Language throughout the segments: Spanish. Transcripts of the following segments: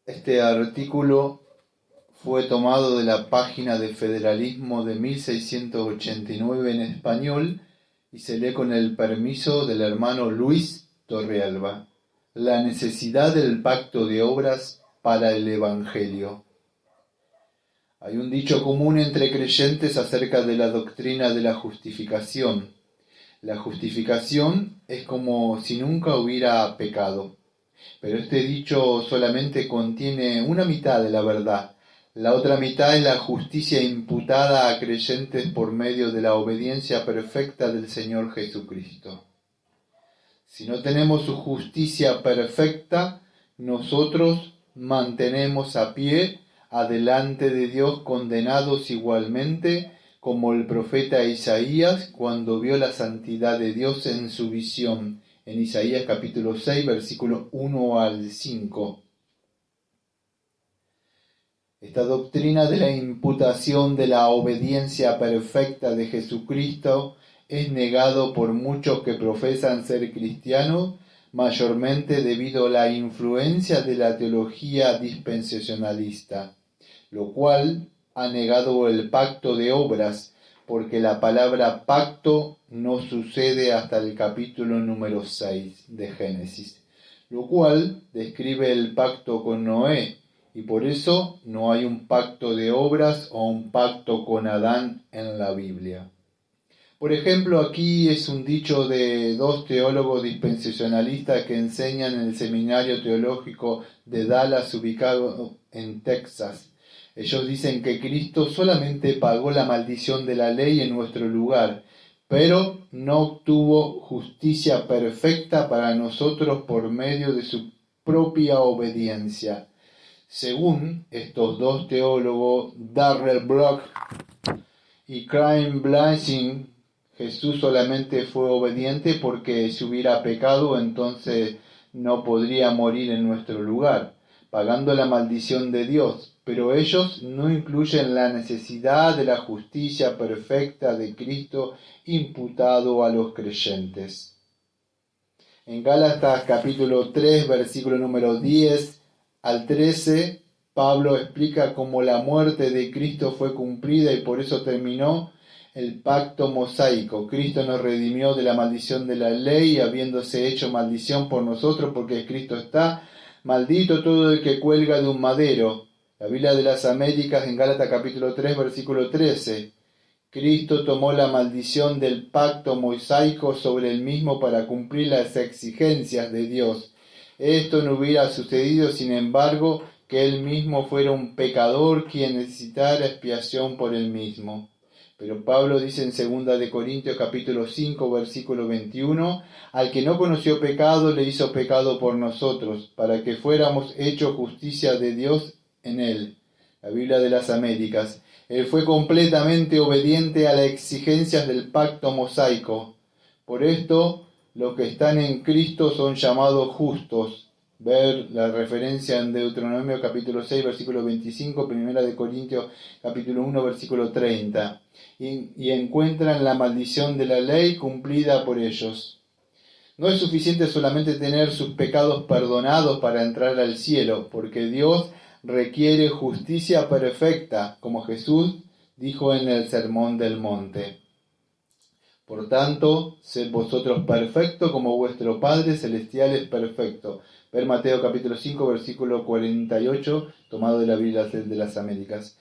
Este artículo fue tomado de la página de Federalismo de 1689 en español y se lee con el permiso del hermano Luis Torrealba. La necesidad del pacto de obras para el Evangelio. Hay un dicho común entre creyentes acerca de la doctrina de la justificación. La justificación es como si nunca hubiera pecado. Pero este dicho solamente contiene una mitad de la verdad. La otra mitad es la justicia imputada a creyentes por medio de la obediencia perfecta del Señor Jesucristo. Si no tenemos su justicia perfecta, nosotros mantenemos a pie adelante de Dios condenados igualmente como el profeta Isaías cuando vio la santidad de Dios en su visión, en Isaías capítulo 6, versículos 1 al 5. Esta doctrina de la imputación de la obediencia perfecta de Jesucristo es negado por muchos que profesan ser cristianos, mayormente debido a la influencia de la teología dispensacionalista, lo cual ha negado el pacto de obras, porque la palabra pacto no sucede hasta el capítulo número 6 de Génesis, lo cual describe el pacto con Noé, y por eso no hay un pacto de obras o un pacto con Adán en la Biblia. Por ejemplo, aquí es un dicho de dos teólogos dispensacionalistas que enseñan en el Seminario Teológico de Dallas, ubicado en Texas. Ellos dicen que Cristo solamente pagó la maldición de la ley en nuestro lugar, pero no obtuvo justicia perfecta para nosotros por medio de su propia obediencia. Según estos dos teólogos, Darrell Block y Chaim Blanching, Jesús solamente fue obediente porque si hubiera pecado, entonces no podría morir en nuestro lugar, pagando la maldición de Dios. Pero ellos no incluyen la necesidad de la justicia perfecta de Cristo imputado a los creyentes. En Gálatas capítulo 3, versículo número 10 al 13, Pablo explica cómo la muerte de Cristo fue cumplida y por eso terminó el pacto mosaico. Cristo nos redimió de la maldición de la ley, habiéndose hecho maldición por nosotros, porque escrito está: maldito todo el que cuelga de un madero. La Biblia de las Américas en Gálatas capítulo 3, versículo 13. Cristo tomó la maldición del pacto mosaico sobre él mismo para cumplir las exigencias de Dios. Esto no hubiera sucedido, sin embargo, que él mismo fuera un pecador quien necesitara expiación por él mismo. Pero Pablo dice en 2 de Corintios capítulo 5, versículo 21, al que no conoció pecado le hizo pecado por nosotros, para que fuéramos hechos justicia de Dios en él. La Biblia de las Américas. Él fue completamente obediente a las exigencias del pacto mosaico. Por esto, los que están en Cristo son llamados justos. Ver la referencia en Deuteronomio capítulo 6, versículo 25, 1 de Corintios capítulo 1, versículo 30. Y encuentran la maldición de la ley cumplida por ellos. No es suficiente solamente tener sus pecados perdonados para entrar al cielo, porque Dios requiere justicia perfecta, como Jesús dijo en el Sermón del Monte. Por tanto, sed vosotros perfectos como vuestro Padre Celestial es perfecto. Ver Mateo capítulo 5, versículo 48, tomado de la Biblia de las Américas.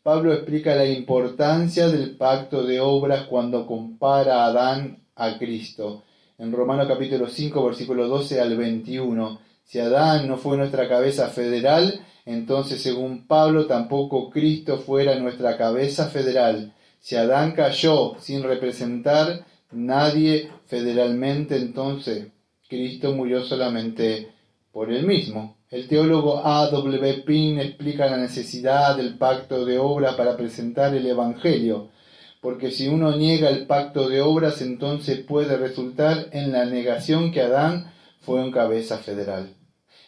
Pablo explica la importancia del pacto de obras cuando compara a Adán a Cristo. En Romanos capítulo 5, versículo 12 al 21. Si Adán no fue nuestra cabeza federal, entonces según Pablo tampoco Cristo fuera nuestra cabeza federal. Si Adán cayó sin representar nadie federalmente, entonces Cristo murió solamente por él mismo. El teólogo A.W. Pink explica la necesidad del pacto de obras para presentar el Evangelio, porque si uno niega el pacto de obras, entonces puede resultar en la negación que Adán fue un cabeza federal.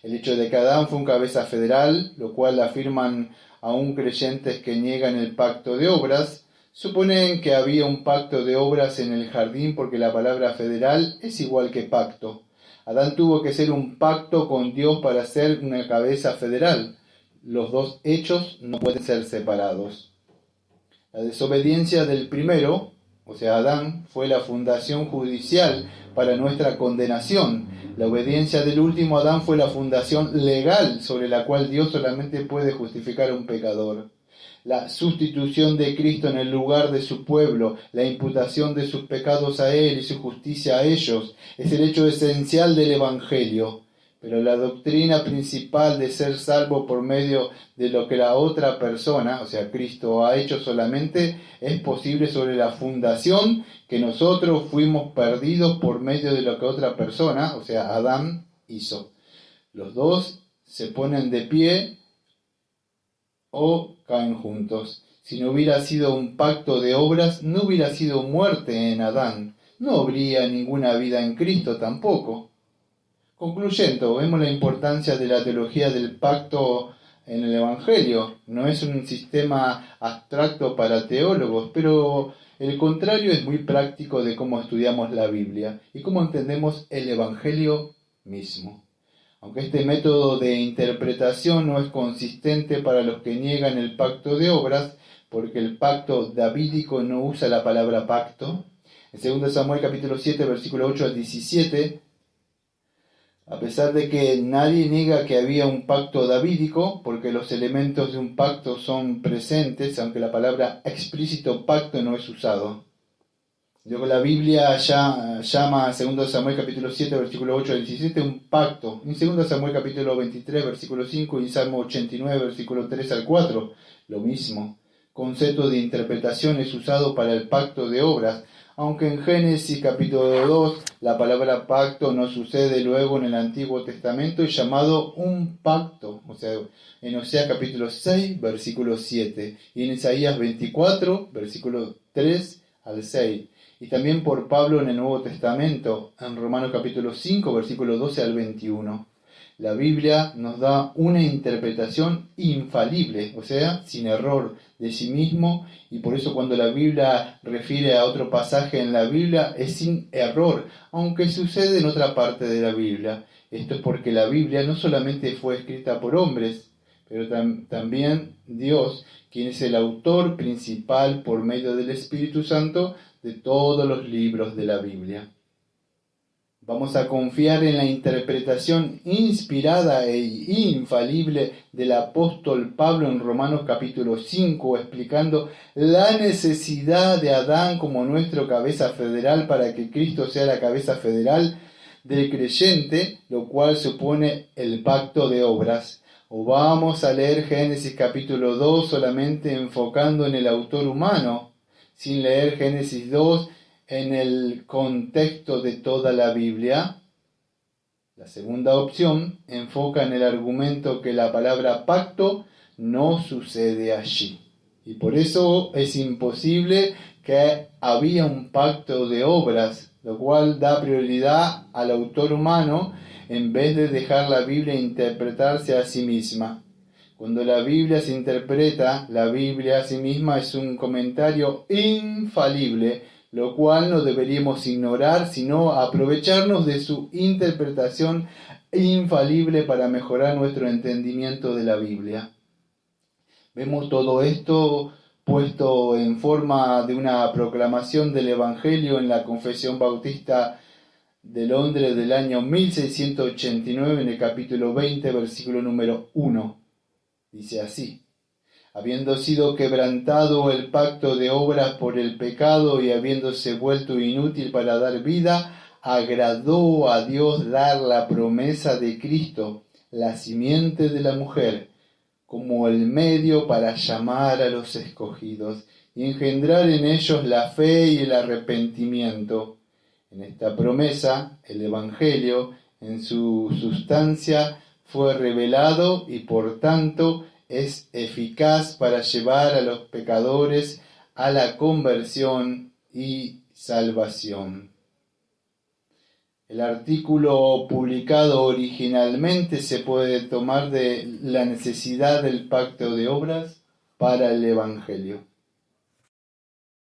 El hecho de que Adán fue un cabeza federal, lo cual afirman aún creyentes que niegan el pacto de obras, suponen que había un pacto de obras en el jardín porque la palabra federal es igual que pacto. Adán tuvo que ser un pacto con Dios para ser una cabeza federal. Los dos hechos no pueden ser separados. La desobediencia del primero, o sea, Adán, fue la fundación judicial para nuestra condenación. La obediencia del último Adán fue la fundación legal sobre la cual Dios solamente puede justificar a un pecador. La sustitución de Cristo en el lugar de su pueblo, la imputación de sus pecados a Él y su justicia a ellos, es el hecho esencial del Evangelio. Pero la doctrina principal de ser salvo por medio de lo que la otra persona, o sea, Cristo, ha hecho solamente, es posible sobre la fundación que nosotros fuimos perdidos por medio de lo que otra persona, o sea, Adán, hizo. Los dos se ponen de pie o caen juntos. Si no hubiera sido un pacto de obras, no hubiera sido muerte en Adán. No habría ninguna vida en Cristo tampoco. Concluyendo, vemos la importancia de la teología del pacto en el Evangelio. No es un sistema abstracto para teólogos, pero el contrario es muy práctico de cómo estudiamos la Biblia y cómo entendemos el Evangelio mismo. Aunque este método de interpretación no es consistente para los que niegan el pacto de obras, porque el pacto davídico no usa la palabra pacto. En 2 Samuel capítulo 7, versículo 8 al 17, a pesar de que nadie niega que había un pacto davídico, porque los elementos de un pacto son presentes, aunque la palabra explícito pacto no es usado. Luego la Biblia llama a 2 Samuel capítulo 7, versículo 8 al 17 un pacto. En 2 Samuel capítulo 23, versículo 5 y Salmo 89, versículo 3 al 4, lo mismo. Concepto de interpretación es usado para el pacto de obras, aunque en Génesis capítulo 2 la palabra pacto no sucede luego en el Antiguo Testamento, es llamado un pacto, o sea, en Oseas capítulo 6, versículo 7, y en Isaías 24, versículo 3 al 6. Y también por Pablo en el Nuevo Testamento, en Romanos capítulo 5, versículo 12 al 21. La Biblia nos da una interpretación infalible, o sea, sin error de sí mismo, y por eso cuando la Biblia refiere a otro pasaje en la Biblia es sin error, aunque sucede en otra parte de la Biblia. Esto es porque la Biblia no solamente fue escrita por hombres, pero también Dios, quien es el autor principal por medio del Espíritu Santo de todos los libros de la Biblia. Vamos a confiar en la interpretación inspirada e infalible del apóstol Pablo en Romanos capítulo 5, explicando la necesidad de Adán como nuestro cabeza federal para que Cristo sea la cabeza federal del creyente, lo cual supone el pacto de obras. O vamos a leer Génesis capítulo 2 solamente enfocando en el autor humano, sin leer Génesis 2 en el contexto de toda la Biblia. La segunda opción enfoca en el argumento que la palabra pacto no sucede allí. Y por eso es imposible que había un pacto de obras, lo cual da prioridad al autor humano en vez de dejar la Biblia interpretarse a sí misma. Cuando la Biblia se interpreta, la Biblia a sí misma es un comentario infalible, lo cual no deberíamos ignorar, sino aprovecharnos de su interpretación infalible para mejorar nuestro entendimiento de la Biblia. Vemos todo esto puesto en forma de una proclamación del Evangelio en la Confesión Bautista de Londres del año 1689, en el capítulo 20, versículo número 1. Dice así: habiendo sido quebrantado el pacto de obras por el pecado y habiéndose vuelto inútil para dar vida, agradó a Dios dar la promesa de Cristo, la simiente de la mujer, como el medio para llamar a los escogidos y engendrar en ellos la fe y el arrepentimiento. En esta promesa, el Evangelio, en su sustancia, fue revelado y por tanto es eficaz para llevar a los pecadores a la conversión y salvación. El artículo publicado originalmente se puede tomar de la necesidad del pacto de obras para el Evangelio.